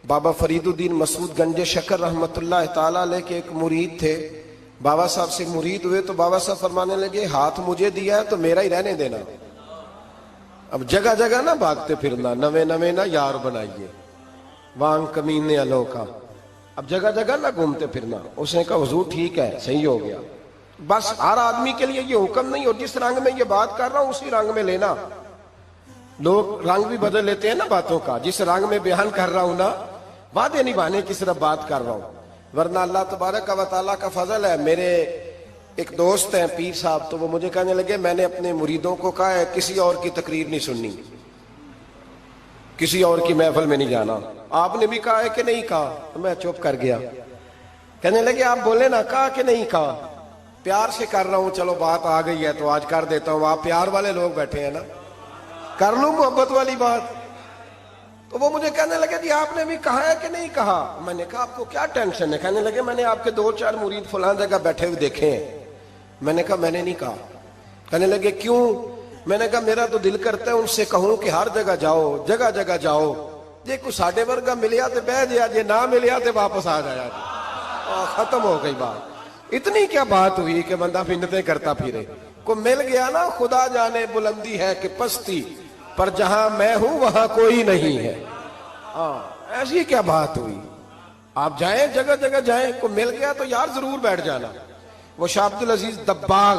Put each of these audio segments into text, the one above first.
بابا فرید الدین مسعود گنج شکر رحمت اللہ تعالیٰ علیہ کے ایک مرید تھے. بابا صاحب سے مرید ہوئے تو بابا صاحب فرمانے لگے ہاتھ مجھے دیا ہے تو میرا ہی رہنے دینا. اب جگہ جگہ نہ بھاگتے پھرنا, نوے نہ یار بنائیے وان کمینے الو کا. اب جگہ جگہ نہ گھومتے پھرنا. اس نے کہا حضور ٹھیک ہے, صحیح ہو گیا. بس ہر آدمی کے لیے یہ حکم نہیں, اور جس رنگ میں یہ بات کر رہا ہوں اسی رنگ میں لینا. لوگ رنگ بھی بدل لیتے ہیں نا باتوں کا. جس رنگ میں بیان کر رہا ہوں نا, وعدے نبھانے کی صرف بات کر رہا ہوں, ورنہ اللہ تبارک و تعالیٰ کا فضل ہے. میرے ایک دوست ہیں پیر صاحب, تو وہ مجھے کہنے لگے میں نے اپنے مریدوں کو کہا ہے کسی اور کی تقریر نہیں سننی, کسی اور کی محفل میں نہیں جانا. آپ نے بھی کہا ہے کہ نہیں کہا؟ تو میں چپ کر گیا. کہنے لگے آپ بولے نا, کہا کہ نہیں کہا؟ پیار سے کر رہا ہوں, چلو بات آ گئی ہے تو آج کر دیتا ہوں. آپ پیار والے لوگ بیٹھے ہیں نا, کر لوں محبت والی بات. تو وہ مجھے کہنے لگے جی آپ نے بھی کہا ہے کہ نہیں کہا؟ میں نے کہا آپ کو کیا ٹینشن ہے؟ کہنے لگے میں نے آپ کے 2-4 مرید فلاں جگہ بیٹھے ہوئے دیکھے ہیں. میں نے کہا میں نے نہیں کہا. کہنے لگے کیوں؟ میں نے کہا میرا تو دل کرتا ہے ان سے کہوں کہ ہر جگہ جاؤ, جگہ جگہ جاؤ. جی کوئی ساڈے ورگا ملیا تو بہ جیا, جی نہ ملیا تو واپس آ جایا. ختم ہو گئی بات. اتنی کیا بات ہوئی کہ بندہ منتیں کرتا پھرے. کو مل گیا نا, خدا جانے بلندی ہے کہ پستی, پر جہاں میں ہوں وہاں کوئی نہیں ہے. ایسی کیا بات ہوئی؟ آپ جائیں جگہ جگہ جائیں, کو مل گیا تو یار ضرور بیٹھ جانا. وہ شاہ عبد العزیز دباغ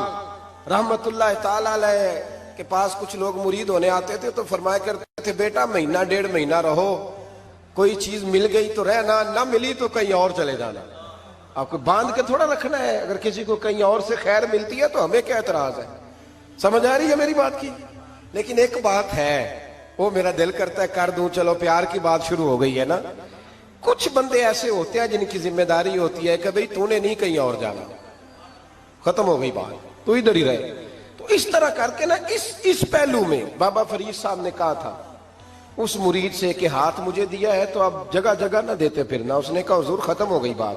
رحمت اللہ تعالی علیہ کے پاس کچھ لوگ مرید ہونے آتے تھے تو فرمایا کرتے تھے بیٹا 1-1.5 مہینہ رہو, کوئی چیز مل گئی تو رہنا, نہ ملی تو کہیں اور چلے جانا. آپ کو باندھ کے تھوڑا رکھنا ہے. اگر کسی کو کہیں اور سے خیر ملتی ہے تو ہمیں کیا اعتراض ہے؟ سمجھ آ رہی ہے میری بات کی؟ لیکن ایک بات ہے, وہ میرا دل کرتا ہے کر دوں. چلو پیار کی بات شروع ہو گئی ہے نا. کچھ بندے ایسے ہوتے ہیں جن کی ذمہ داری ہوتی ہے کہ بھئی تو نے نہیں کہیں اور جانا, ختم ہو گئی بات, تو ادھر ہی رہے. تو اس طرح کر کے نا اس پہلو میں بابا فرید صاحب نے کہا تھا اس مرید سے کہ ہاتھ مجھے دیا ہے تو اب جگہ جگہ نہ دیتے پھرنا. اس نے کہا حضور ختم ہو گئی بات,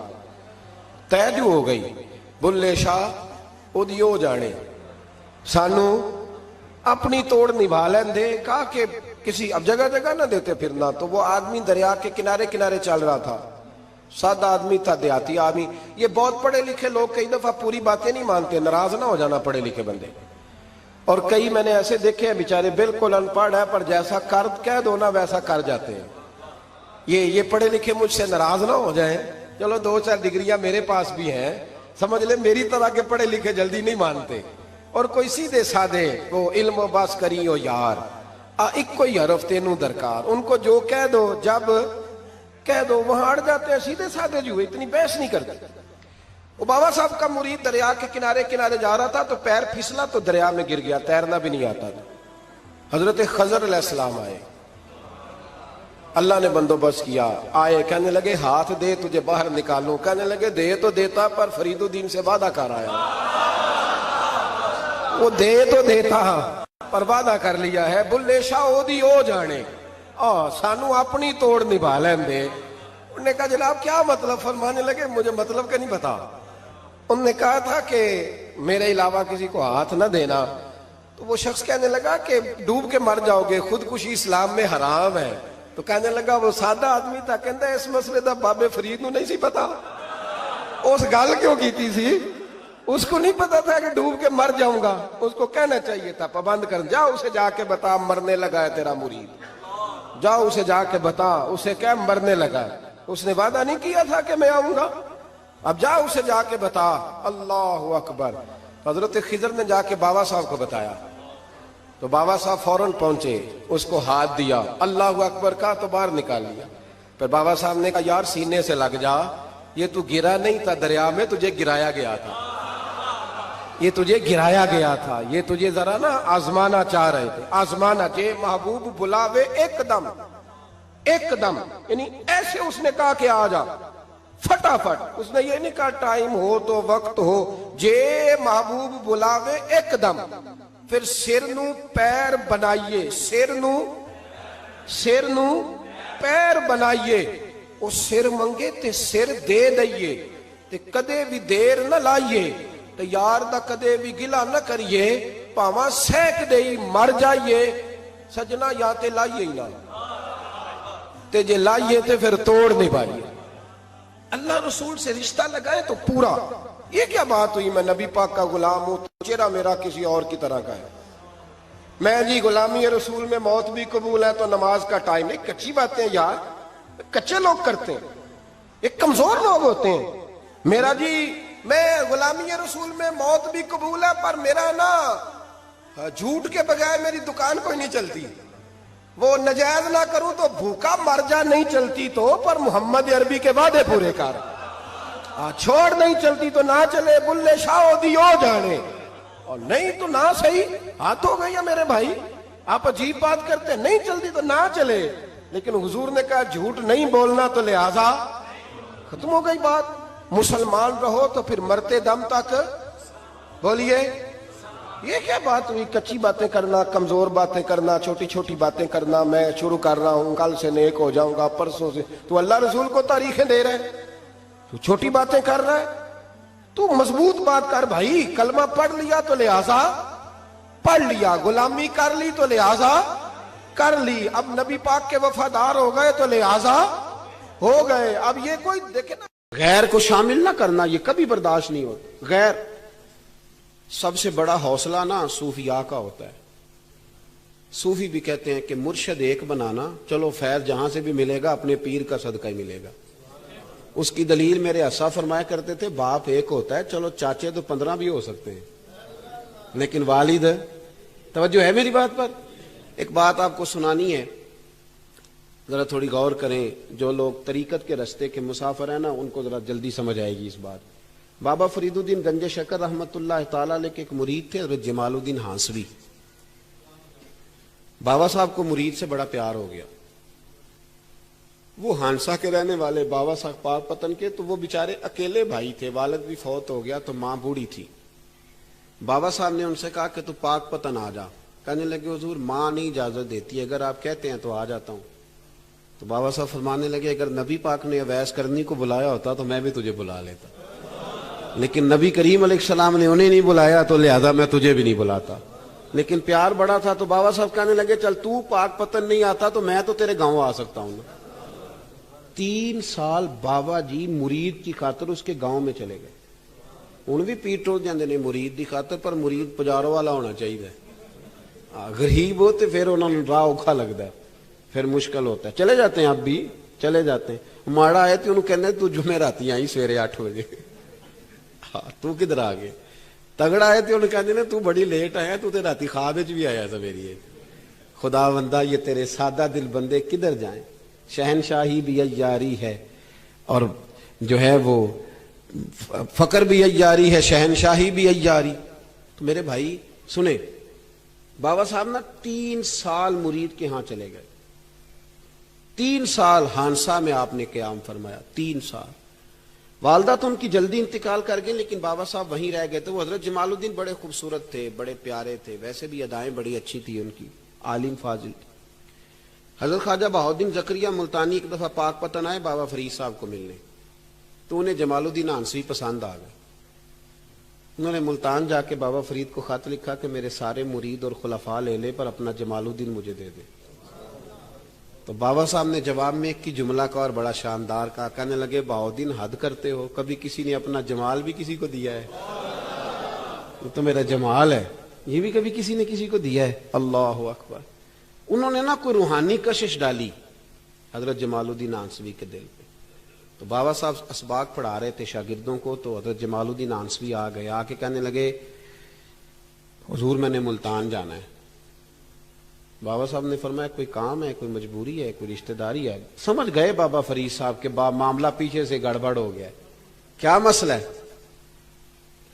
طے جو ہو گئی. بلے شاہ اودیو جانے, سانو اپنی توڑ نبھا لین دے. کہا کہ کسی اب جگہ جگہ نہ دیتے پھرنا. تو وہ آدمی دریا کے کنارے کنارے چل رہا تھا, سادہ آدمی تھا, دیہاتی آدمی. یہ بہت پڑھے لکھے لوگ کئی دفعہ پوری باتیں نہیں مانتے, ناراض نہ ہو جانا پڑھے لکھے بندے. اور کئی میں نے ایسے دیکھے ہیں بیچارے بالکل ان پڑھ ہے پر جیسا کر کہہ دو نا ویسا کر جاتے ہیں. یہ پڑھے لکھے مجھ سے ناراض نہ ہو جائیں. چلو 2-4 ڈگریاں میرے پاس بھی ہیں, سمجھ لے میری طرح کے پڑھے لکھے جلدی نہیں مانتے. اور کوئی سیدھے سادے وہ علم و باس کری ہو یار, ایک کوئی حرف تینوں درکار. ان کو جو کہہ دو جب کہہ دو وہاں اڑ جاتے ہیں, سیدھے سادے جو اتنی بحث نہیں کرتے. وہ بابا صاحب کا مرید دریا کے کنارے کنارے جا رہا تھا تو پیر پھسلا تو دریا میں گر گیا, تیرنا بھی نہیں آتا تھا. حضرت خضر علیہ السلام آئے, اللہ نے بندوبست کیا. آئے, کہنے لگے ہاتھ دے تجھے باہر نکالوں. کہنے لگے دے تو دیتا پر فرید الدین سے وعدہ کر آیا. وہ دے تو دیتا پر وعدہ کر لیا ہے. بلے شاہ اودی او جانے, سانو اپنی توڑ نبھا لین دے. انہوں نے کہا جناب کیا مطلب؟ فرمانے لگے مجھے مطلب کا نہیں پتا. انہوں نے کہا تھا کہ میرے علاوہ کسی کو ہاتھ نہ دینا. تو وہ شخص کہنے لگا کہ ڈوب کے مر جاؤ گے, خودکشی اسلام میں حرام ہے. تو کہنے لگا وہ سادہ آدمی تھا, کہندا اس مسئلے دا بابے فرید نو نہیں سی پتا. اس گل کیوں کیتی سی؟ اس کو نہیں پتا تھا کہ ڈوب کے مر جاؤں گا. اس کو کہنا چاہیے تھا پابند کر, جا اسے جا کے بتا مرنے لگا ہے تیرا مرید. جاؤ اسے جا کے بتا, اسے کیا مرنے لگا ہے. اس نے وعدہ نہیں کیا تھا کہ میں آؤں گا. اب جا اسے جا کے بتا. اللہ اکبر. حضرت خضر نے جا کے بابا صاحب کو بتایا تو بابا صاحب فوراً پہنچے, اس کو ہاتھ دیا, اللہ اکبر کہا تو باہر نکال لیا. پھر بابا صاحب نے کہا یار سینے سے لگ جا, یہ تو گرا نہیں تھا دریا میں, تجھے گرایا گیا تھا. یہ تجھے گرایا گیا تھا, یہ تجھے ذرا نا آزمانا چاہ رہے تھے. آزمانا جے محبوب بلاوے ایک دم, ایک دم, یعنی ایسے اس نے کہا کہ آ جا فٹافٹ. اس نے یہ نہیں کہا ٹائم ہو تو وقت ہو, جے محبوب بلاوے ایک دم. پھر سر نو پیر بنائیے, سر نو پیر بنائیے. وہ سر منگے تے سر دے دئیے, تے کدے بھی دیر نہ لائیے. تے یار دا کدے بھی گلا نہ کریے, پاواں سینک دئی مر جائیے. سجنا یا تے لائیے ہی نہ. تے جے لائیے تے پھر توڑ نہیں پائیے. اللہ رسول سے رشتہ لگائے تو پورا. یہ کیا بات ہوئی میں نبی پاک کا غلام ہوں تو چہرہ میرا کسی اور کی طرح کا ہے. میں جی غلامی رسول میں موت بھی قبول ہے تو نماز کا ٹائم نہیں. کچی باتیں یار کچے لوگ کرتے ہیں, ایک کمزور لوگ ہوتے ہیں. میرا جی میں غلامی رسول میں موت بھی قبول ہے پر میرا نا جھوٹ کے بغیر میری دکان کوئی نہیں چلتی. وہ نجائز نہ کروں تو بھوکا مر جا, نہیں چلتی تو پر محمد عربی کے وعدے پورے کر. چھوڑ نہیں چلتی تو نہ چلے, بلے شاہ دیو جانے, اور نہیں تو نہ صحیح. ہاتھ ہو گئی ہے میرے بھائی, آپ عجیب بات کرتے, نہیں چلتی تو نہ چلے. لیکن حضور نے کہا جھوٹ نہیں بولنا تو لہذا ختم ہو گئی بات. مسلمان رہو تو پھر مرتے دم تک بولیے. یہ کیا بات ہوئی کچی باتیں کرنا, کمزور باتیں کرنا, چھوٹی چھوٹی باتیں کرنا. میں شروع کر رہا ہوں, کل سے نیک ہو جاؤں گا, پرسوں سے. تو اللہ رسول کو تاریخیں دے رہے ہیں, تو چھوٹی باتیں کر رہا ہے. تو مضبوط بات کر بھائی. کلمہ پڑھ لیا تو لہذا پڑھ لیا, غلامی کر لی تو لہذا کر لی. اب نبی پاک کے وفادار ہو گئے تو لہذا ہو گئے. اب یہ کوئی دیکھے نا, غیر کو شامل نہ کرنا یہ کبھی برداشت نہیں ہوتا. غیر سب سے بڑا حوصلہ نا صوفیاء کا ہوتا ہے. صوفی بھی کہتے ہیں کہ مرشد ایک بنانا, چلو فیض جہاں سے بھی ملے گا اپنے پیر کا صدقہ ہی ملے گا. اس کی دلیل میرے اسا فرمایا کرتے تھے, باپ ایک ہوتا ہے, چلو چاچے تو 15 بھی ہو سکتے ہیں, لیکن والد. توجہ ہے میری بات پر؟ ایک بات آپ کو سنانی ہے, ذرا تھوڑی غور کریں. جو لوگ طریقت کے رستے کے مسافر ہیں نا ان کو ذرا جلدی سمجھ آئے گی اس بات. بابا فرید الدین گنج شکر رحمت اللہ تعالی علیہ کے ایک مرید تھے حضرت جمال الدین ہانسوی. بابا صاحب کو مرید سے بڑا پیار ہو گیا. وہ ہانسا کے رہنے والے, بابا صاحب پاک پتن کے, تو وہ بیچارے اکیلے بھائی تھے, والد بھی فوت ہو گیا تو ماں بوڑھی تھی. بابا صاحب نے ان سے کہا کہ تو پاک پتن آ جا. کہنے لگے حضور ماں نہیں اجازت دیتی, اگر آپ کہتے ہیں تو آ جاتا ہوں. تو بابا صاحب فرمانے لگے اگر نبی پاک نے اویس کرنی کو بلایا ہوتا تو میں بھی تجھے بلا لیتا, لیکن نبی کریم علیہ السلام نے انہیں نہیں بلایا تو لہذا میں تجھے بھی نہیں بلاتا. لیکن پیار بڑا تھا تو بابا صاحب کہنے لگے چل تو پاک پتن نہیں آتا تو میں تو تیرے گاؤں آ سکتا ہوں. 3 سال بابا جی مرید کی خاطر اس کے گاؤں میں چلے گئے. ان بھی پیٹ ٹوٹ جاندے نے مرید کی خاطر, پر مرید پجاروں والا ہونا چاہیے. غریب ہو تو پھر انہوں نے راہ اوکھا لگتا ہے, پھر مشکل ہوتا ہے. چلے جاتے ہیں اب بھی چلے جاتے ہیں. ماڑا آئے تو انہوں کہنے تو جمعراتی آئی سویرے 8 بجے. تو کدھر آ گئے. تگڑا آئے تو انہوں کہنے تو بڑی لیٹ آیا, تو تے راتی خواب وچ بھی آیا سویرے. خدا بندہ یہ تیرے سادہ دل بندے کدھر جائیں. شہنشاہی بھی عیاری ہے اور جو ہے وہ فقر بھی عیاری ہے, شہنشاہی بھی عیاری. تو میرے بھائی سنیں, بابا صاحب نا 3 سال مرید کے ہاں چلے گئے. 3 سال ہانسا میں آپ نے قیام فرمایا. 3 سال. والدہ تو ان کی جلدی انتقال کر گئی, لیکن بابا صاحب وہیں رہ گئے تھے. وہ حضرت جمال الدین بڑے خوبصورت تھے, بڑے پیارے تھے, ویسے بھی ادائیں بڑی اچھی تھی ان کی, عالم فاضل تھے. حضرت خواجہ بہاؤالدین زکریہ ملتانی ایک دفعہ پاک پتن آئے بابا فرید صاحب کو ملنے, تو انہیں جمال الدین ہانسوی پسند آ گئے. انہوں نے ملتان جا کے بابا فرید کو خط لکھا کہ میرے سارے مرید اور خلفاء لے لے پر اپنا جمال الدین مجھے دے دے. تو بابا صاحب نے جواب میں ایک کی جملہ کا اور بڑا شاندار کہا. کہنے لگے بہاؤالدین حد کرتے ہو, کبھی کسی نے اپنا جمال بھی کسی کو دیا ہے؟ یہ تو میرا جمال ہے, یہ بھی کبھی کسی نے کسی کو دیا ہے؟ اللہ اکبر. انہوں نے نا کوئی روحانی کشش ڈالی حضرت جمال الدین ہانسوی کے دل پہ. تو بابا صاحب اسباق پڑھا رہے تھے شاگردوں کو, تو حضرت جمال الدین ہانسوی آ گئے. آ کے کہنے لگے حضور میں نے ملتان جانا ہے. بابا صاحب نے فرمایا کوئی کام ہے, کوئی مجبوری ہے, کوئی رشتہ داری ہے؟ سمجھ گئے بابا فرید صاحب کے معاملہ پیچھے سے گڑبڑ ہو گیا. کیا مسئلہ ہے؟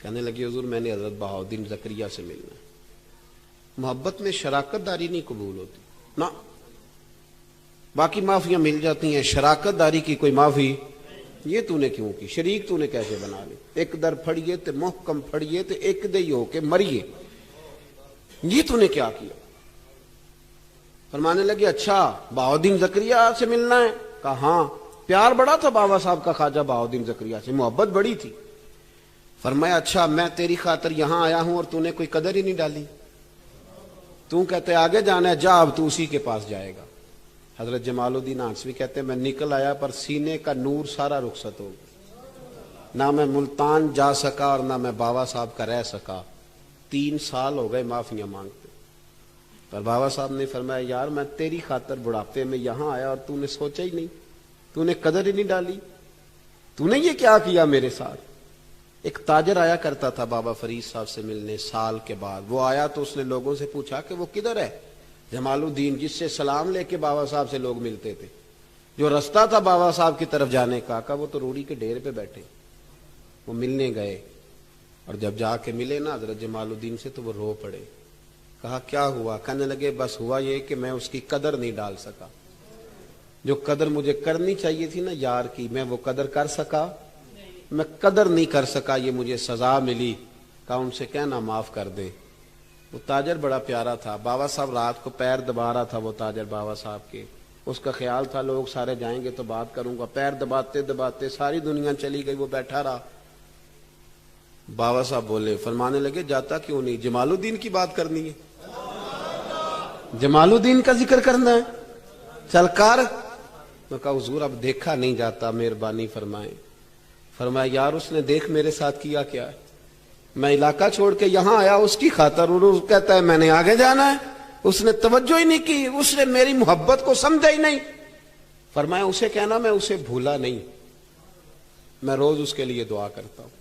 کہنے لگے حضور میں نے حضرت بہاؤالدین زکریہ سے ملنا ہے. محبت میں شراکت داری نہیں قبول ہوتی نا, باقی معافیاں مل جاتی ہیں, شراکت داری کی کوئی معافی. یہ تو نے کیوں کی, شریک تو نے کیسے بنا لی؟ ایک در پھڑیے تے محکم پھڑیے تے ایک دے ہو کے مریے, یہ تو نے کیا کیا؟ فرمانے لگے اچھا بہاؤالدین زکریہ سے ملنا ہے؟ کہا ہاں. پیار بڑا تھا بابا صاحب کا خواجہ بہاؤالدین زکریہ سے, محبت بڑی تھی. فرمایا اچھا میں تیری خاطر یہاں آیا ہوں اور تو نے کوئی قدر ہی نہیں ڈالی. تو کہتے آگے جانا ہے, جا اب تو اسی کے پاس جائے گا. حضرت جمال الدین ہانسوی کہتے ہیں میں نکل آیا پر سینے کا نور سارا رخصت ہو گیا، نہ میں ملتان جا سکا اور نہ میں بابا صاحب کا رہ سکا، 3 سال ہو گئے معافیاں مانگتے۔ پر بابا صاحب نے فرمایا یار میں تیری خاطر بڑھاپے میں یہاں آیا اور تو نے سوچا ہی نہیں، تو نے قدر ہی نہیں ڈالی، تو نے یہ کیا کیا میرے ساتھ۔ ایک تاجر آیا کرتا تھا بابا فرید صاحب سے ملنے سال کے بعد، وہ آیا تو اس نے لوگوں سے پوچھا کہ وہ کدھر ہے جمال الدین، جس سے سلام لے کے بابا صاحب سے لوگ ملتے تھے، جو رستہ تھا بابا صاحب کی طرف جانے کا، کہا وہ تو روڑی کے ڈھیر پہ بیٹھے۔ وہ ملنے گئے اور جب جا کے ملے نا حضرت جمال الدین سے تو وہ رو پڑے۔ کہا کیا ہوا؟ کہنے لگے بس ہوا یہ کہ میں اس کی قدر نہیں ڈال سکا، جو قدر مجھے کرنی چاہیے تھی نا یار کی، میں وہ قدر کر سکا، میں قدر نہیں کر سکا، یہ مجھے سزا ملی۔ کہا ان سے کہنا معاف کر دیں۔ وہ تاجر بڑا پیارا تھا، بابا صاحب رات کو پیر دبا رہا تھا وہ تاجر بابا صاحب کے، اس کا خیال تھا لوگ سارے جائیں گے تو بات کروں گا، پیر دباتے دباتے ساری دنیا چلی گئی، وہ بیٹھا رہا۔ بابا صاحب بولے، فرمانے لگے جاتا کیوں نہیں؟ جمال الدین کی بات کرنی ہے، جمال الدین کا ذکر کرنا ہے، چل کر۔ میں کہا حضور اب دیکھا نہیں جاتا، مہربانی فرمائیں۔ فرمایا یار اس نے دیکھ میرے ساتھ کیا کیا ہے، میں علاقہ چھوڑ کے یہاں آیا اس کی خاطر، اور وہ کہتا ہے میں نے آگے جانا ہے، اس نے توجہ ہی نہیں کی، اس نے میری محبت کو سمجھا ہی نہیں۔ فرمایا اسے کہنا میں اسے بھولا نہیں، میں روز اس کے لیے دعا کرتا ہوں،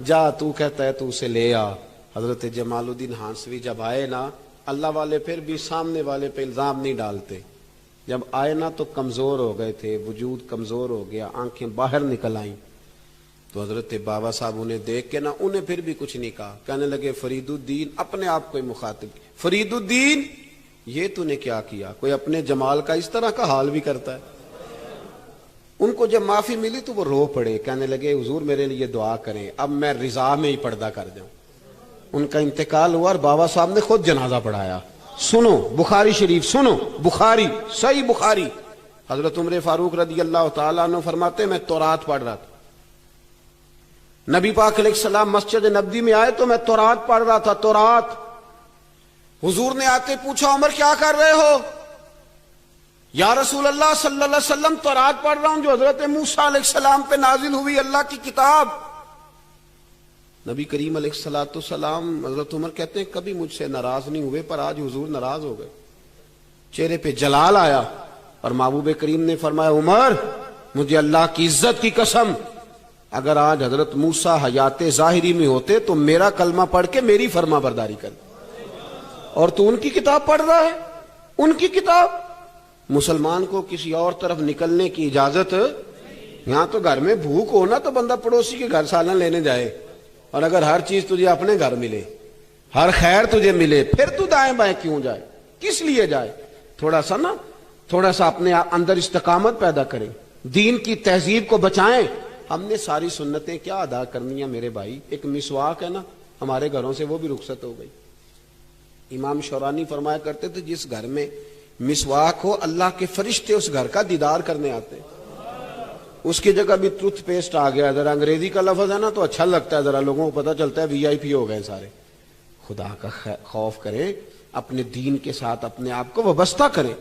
جا تو کہتا ہے تو اسے لے آ۔ حضرت جمال الدین ہانسوی جب آئے نا، اللہ والے پھر بھی سامنے والے پہ الزام نہیں ڈالتے، جب آئے نا تو کمزور ہو گئے تھے، وجود کمزور ہو گیا، آنکھیں باہر نکل آئیں، تو حضرت بابا صاحب انہیں دیکھ کے نا انہیں پھر بھی کچھ نہیں کہا، کہنے لگے فرید الدین، اپنے آپ کو ہی مخاطب، فرید الدین یہ تو نے کیا کیا؟ کوئی اپنے جمال کا اس طرح کا حال بھی کرتا ہے۔ ان کو جب معافی ملی تو وہ رو پڑے، کہنے لگے حضور میرے لیے دعا کریں، اب میں رضا میں ہی پردہ کر جاؤں۔ ان کا انتقال ہوا اور بابا صاحب نے خود جنازہ پڑھایا۔ سنو بخاری شریف، سنو بخاری، صحیح بخاری، حضرت عمر فاروق رضی اللہ تعالیٰ عنہ فرماتے میں تورات پڑھ رہا تھا، نبی پاک علیہ السلام مسجد نبوی میں آئے تو میں تورات پڑھ رہا تھا، تورات۔ حضور نے آتے پوچھا عمر کیا کر رہے ہو؟ یا رسول اللہ صلی اللہ علیہ وسلم تورات پڑھ رہا ہوں جو حضرت موسیٰ علیہ السلام پہ نازل ہوئی، اللہ کی کتاب۔ نبی کریم علیہ السلام، حضرت عمر کہتے ہیں کبھی مجھ سے ناراض نہیں ہوئے، پر آج حضور ناراض ہو گئے، چہرے پہ جلال آیا، اور محبوب کریم نے فرمایا عمر مجھے اللہ کی عزت کی قسم، اگر آج حضرت موسیٰ حیات ظاہری میں ہوتے تو میرا کلمہ پڑھ کے میری فرما برداری کر، اور تو ان کی کتاب پڑھ رہا ہے، ان کی کتاب۔ مسلمان کو کسی اور طرف نکلنے کی اجازت، یہاں تو گھر میں بھوک ہو نا تو بندہ پڑوسی کے گھر سالن لینے جائے، اور اگر ہر چیز تجھے اپنے گھر ملے، ہر خیر تجھے ملے، پھر تو دائیں بائیں کیوں جائے؟ کس لیے جائے؟ تھوڑا سا اپنے اندر استقامت پیدا کریں، دین کی تہذیب کو بچائیں۔ ہم نے ساری سنتیں کیا ادا کرنی ہیں میرے بھائی؟ ایک مسواک ہے نا ہمارے گھروں سے وہ بھی رخصت ہو گئی۔ امام شورانی فرمایا کرتے تھے جس گھر میں مسواک ہو اللہ کے فرشتے اس گھر کا دیدار کرنے آتے ہیں۔ اس کی جگہ بھی ٹوتھ پیسٹ آ گیا، ذرا انگریزی کا لفظ ہے نا تو اچھا لگتا ہے، ذرا لوگوں کو پتہ چلتا ہے وی آئی پی ہو گئے سارے۔ خدا کا خوف کریں، اپنے دین کے ساتھ اپنے آپ کو وابستہ کریں۔